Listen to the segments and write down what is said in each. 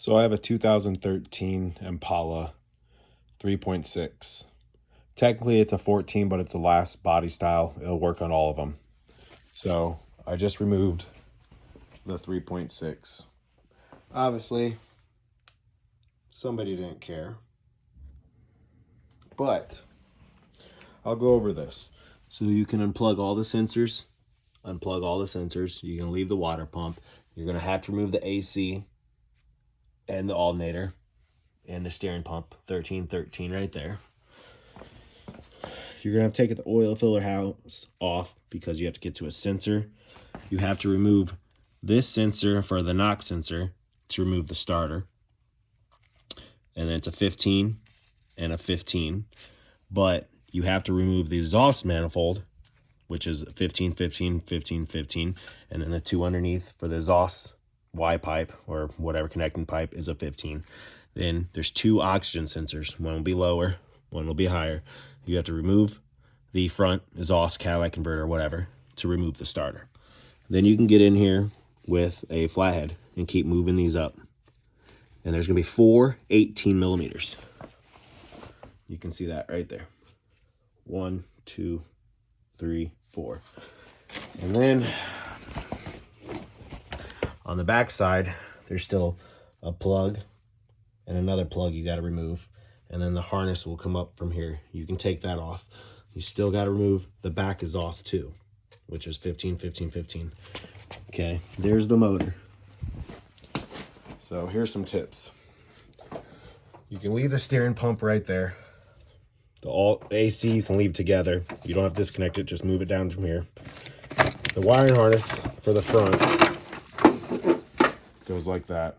So I have a 2013 Impala 3.6. Technically it's a 14, but it's the last body style. It'll work on all of them. So I just removed the 3.6. Obviously, somebody didn't care. But I'll go over this. So you can unplug all the sensors. Unplug all the sensors. You can leave the water pump. You're going to have to remove the AC and the alternator and the steering pump, 1313 right there. You're going to have to take the oil filler house off because you have to get to a sensor. You have to remove this sensor for the knock sensor to remove the starter. And then it's a 15 and a 15. But you have to remove the exhaust manifold, which is 15, 15, 15, 15. And then the two underneath for the exhaust Y pipe or whatever connecting pipe is a 15. Then there's two oxygen sensors. One will be lower, one will be higher. You have to remove the front exhaust catalytic converter or whatever to remove the starter. Then you can get in here with a flathead and keep moving these up. And there's going to be 4 18 millimeters. You can see that right there. 1, 2, 3, 4. And then on the back side, there's still a plug and another plug you got to remove. And then the harness will come up from here. You can take that off. You still got to remove the back exhaust too, which is 15, 15, 15. Okay, there's the motor. So here's some tips. You can leave the steering pump right there. The AC you can leave together. You don't have to disconnect it, just move it down from here. The wiring harness for the front goes like that.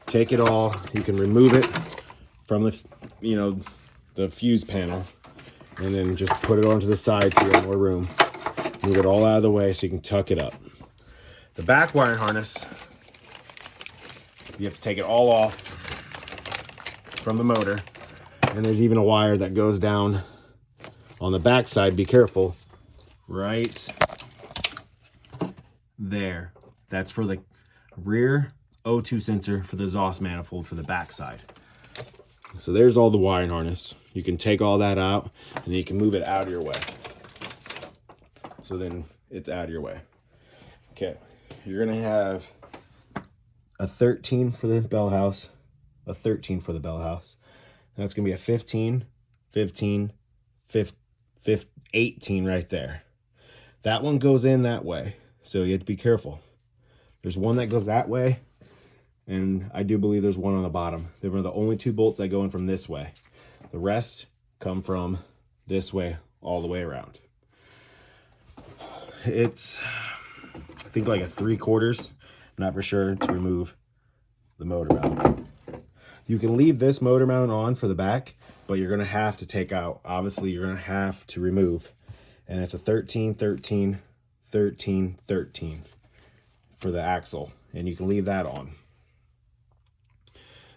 Take it all. You can remove it from the, the fuse panel, and then just put it onto the side so you have more room. Move it all out of the way so you can tuck it up. The back wiring harness, you have to take it all off from the motor. And there's even a wire that goes down on the back side. Be careful. Right there. That's for the rear O2 sensor for the exhaust manifold for the back side. So there's all the wiring harness. You can take all that out and then you can move it out of your way. So then it's out of your way. Okay. You're going to have a 13 for the bell house, a 13 for the bell house. That's going to be a 15, 15, 18 right there. That one goes in that way, so you have to be careful. There's one that goes that way, and I do believe there's one on the bottom. They were the only two bolts that go in from this way. The rest come from this way all the way around. It's, I think, like a 3/4. I'm not for sure, to remove the motor mount. You can leave this motor mount on for the back, but you're going to have to take out. Obviously, you're going to have to remove. And it's a 13, 13, 13, 13 for the axle. And you can leave that on.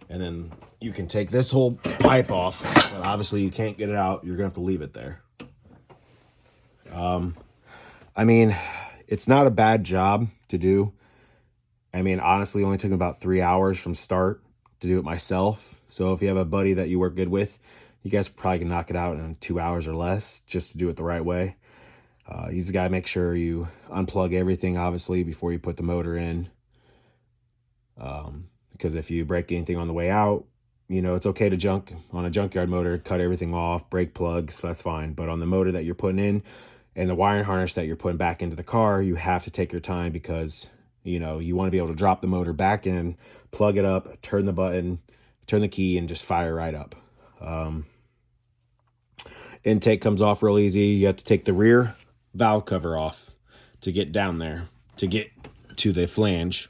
And then you can take this whole pipe off, but obviously you can't get it out. You're going to have to leave it there. I mean, it's not a bad job to do. I mean, honestly, it only took about 3 hours from start to do it myself. So if you have a buddy that you work good with, you guys probably can knock it out in 2 hours or less just to do it the right way. You just got to make sure you unplug everything, obviously, before you put the motor in. Because if you break anything on the way out, it's okay to junk on a junkyard motor, cut everything off, break plugs, that's fine. But on the motor that you're putting in and the wiring harness that you're putting back into the car, you have to take your time because you want to be able to drop the motor back in, plug it up, turn the button, turn the key, and just fire right up. Intake comes off real easy. You have to take the rear valve cover off to get down there, to get to the flange.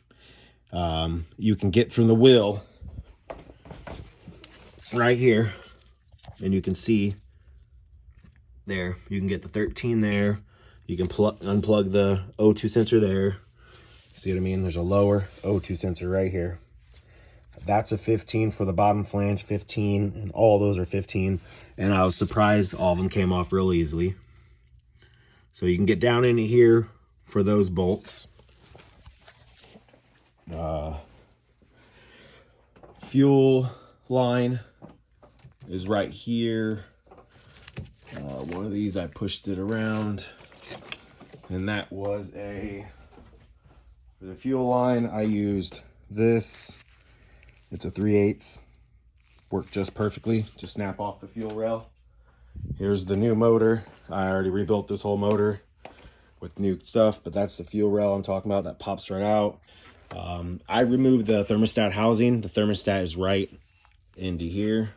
You can get from the wheel right here, and you can see there. You can get the 13 there. You can unplug the O2 sensor there. See what I mean? There's a lower O2 sensor right here. That's a 15 for the bottom flange, 15, and all those are 15. And I was surprised all of them came off real easily. So you can get down into here for those bolts. fuel line is right here. One of these, I pushed it around, and that was for the fuel line, I used this. It's a 3/8. Worked just perfectly to snap off the fuel rail. Here's the new motor. I already rebuilt this whole motor with new stuff, but that's the fuel rail I'm talking about that pops right out. I removed the thermostat housing. The thermostat is right into here.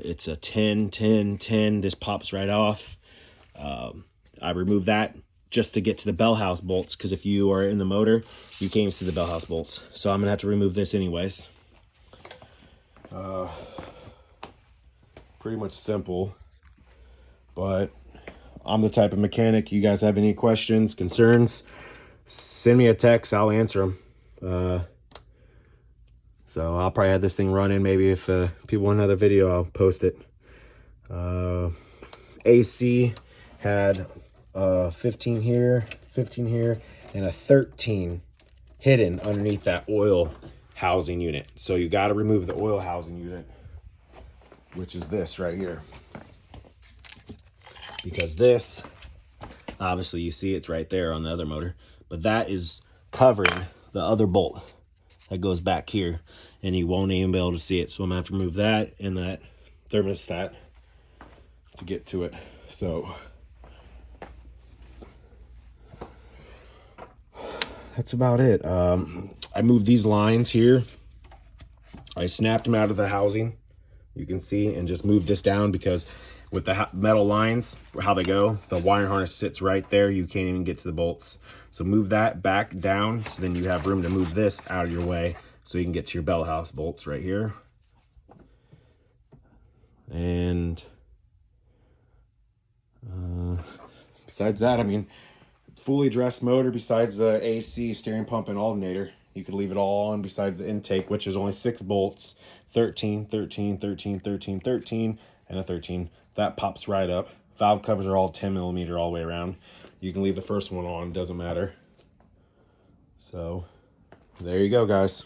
It's a 10, 10, 10. This pops right off. I removed that just to get to the bell house bolts, because if you are in the motor, you can't even see the bell house bolts. So I'm gonna have to remove this anyways. Pretty much simple, but I'm the type of mechanic. You guys have any questions, concerns, send me a text. I'll answer them. So I'll probably have this thing running. Maybe if people want another video, I'll post it. AC had 15 here, 15 here, and a 13 hidden underneath that oil housing unit. So you got to remove the oil housing unit, which is this right here. Because this, obviously you see it's right there on the other motor, but that is covering the other bolt that goes back here, and you won't even be able to see it. So I'm gonna have to remove that and that thermostat to get to it. So that's about it. I moved these lines here. I snapped them out of the housing, you can see, and just moved this down because with the metal lines, how they go, the wire harness sits right there. You can't even get to the bolts. So move that back down, so then you have room to move this out of your way so you can get to your bell house bolts right here. And besides that, I mean, fully dressed motor besides the AC, steering pump, and alternator. You could leave it all on besides the intake, which is only 6 bolts, 13, 13, 13, 13, 13, and a 13. That pops right up. Valve covers are all 10 millimeter all the way around. You can leave the first one on, doesn't matter. So there you go, guys.